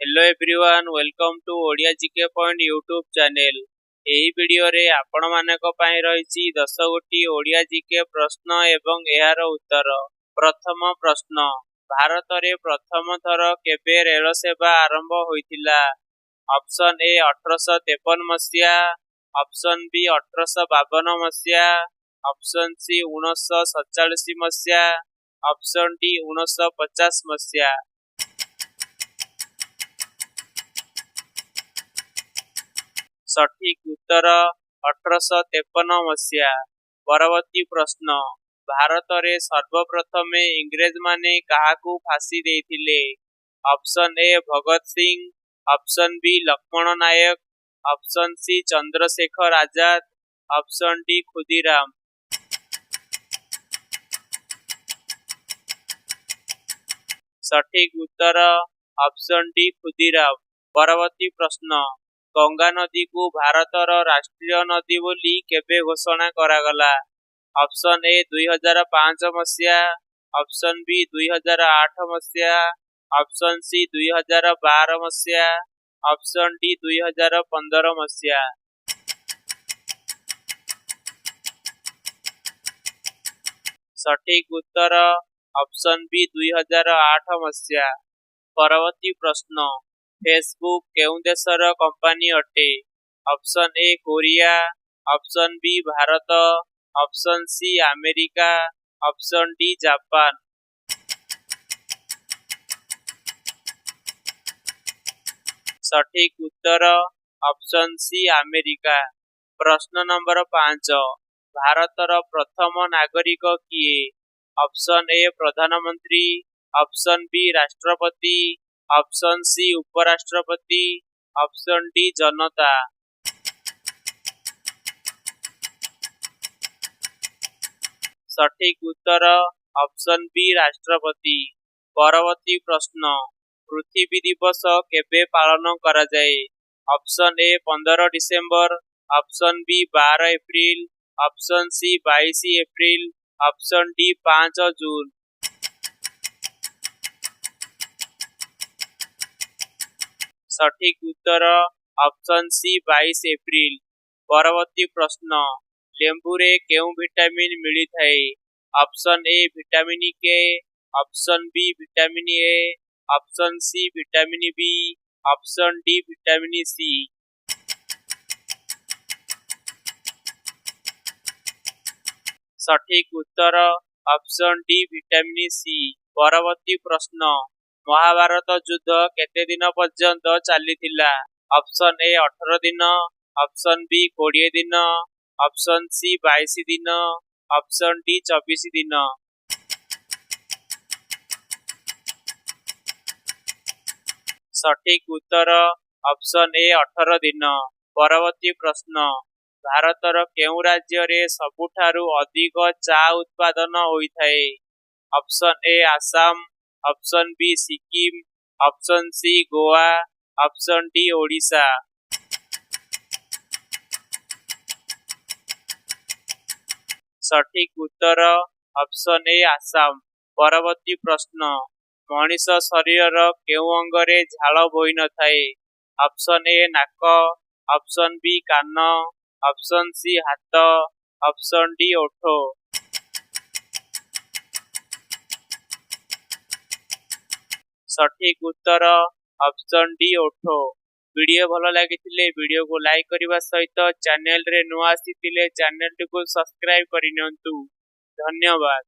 Hello everyone welcome to Odia GK point YouTube channel. एही video रे आपण मानक पई रहिछि 10 गोटी ओडिया जीके प्रश्न एवं एहार उत्तर। प्रथम प्रश्न, भारत रे प्रथम थर केबे रेल सेवा आरंभ होइथिला? ऑप्शन ए 1853 मसिया, ऑप्शन बी 1852 मसिया, ऑप्शन सी 1947 मसिया, ऑप्शन डी 1950 मसिया। सठिक उत्तर 1853 मसिया। परवर्ती प्रश्न, भारत रे सर्वप्रथमे इंग्रेज माने काहाकू फांसी देथिले? Option A Bhagat Singh, option B Laxman Nayak, option C Chandrashekhar Azad, option D Khudiram. सठिक उत्तर ऑप्शन डी खुदीराम। परवर्ती प्रश्न, गंगा नदी को भारतर राष्ट्रीय नदी बोली केबे घोषणा करागला? ऑप्शन ए 2005 मसिया, ऑप्शन बी 2008 मसिया, ऑप्शन सी 2012 मसिया, ऑप्शन डी 2015 मसिया। सठिक उत्तर ऑप्शन बी 2008 मसिया। परवर्ती प्रश्न, फेसबुक केउं देशर कंपनी अटे? Option A Korea, option B Bharat, option C America, option D Japan. सठिक उत्तर ऑप्शन सी अमेरिका। प्रश्न नंबर 5, भारतर प्रथम नागरिक किए? ऑप्शन ए प्रधानमंत्री, ऑप्शन बी राष्ट्रपति, ऑप्शन सी उपराष्ट्रपति, ऑप्शन डी जनता। सठिक उत्तर ऑप्शन बी राष्ट्रपति। परवर्ती प्रश्न, पृथ्वी दिवस केबे पालन करा जाए? Option A 15 December, option B 12 April, option C 22 April, option D 5 June. सठिक उत्तर ऑप्शन सी 22 एप्रिल। परवर्ती प्रश्न, लेंबू रे केउं विटामिन मिली थाए? Option A vitamin K, option B vitamin A, option C vitamin B, option D vitamin C. सठिक उत्तर option D vitamin C. परवर्ती प्रश्न, महाभारत युद्ध केते दिन पर्यंत चलीथिला? ऑप्शन ए 18 दिन, ऑप्शन बी 20 दिन, ऑप्शन सी 22 दिन, ऑप्शन डी 24 दिन। सठिक उत्तर ऑप्शन ए 18 दिन। परवर्ती प्रश्न, भारतर केउं राज्य रे सबुठारु अधिक चा उत्पादन होइथाए? Option A Assam, option B Sikkim, option C Goa, option D Odisha. सठिक उत्तर ऑप्शन ए आसाम। परवर्ती प्रश्न, मनीष शरीर केउं अंगरे झाल बोई न थाए? ऑप्शन ए नाक, ऑप्शन बी कान, ऑप्शन सी हाथ, ऑप्शन डी ओठ। सठिक उत्तर ऑप्शन डी ओठ। वीडियो भल लगी वीडियो को लाइक करने सहित चैनल रे नुआ आसी चैनल को सब्सक्राइब करनियंतु। धन्यवाद।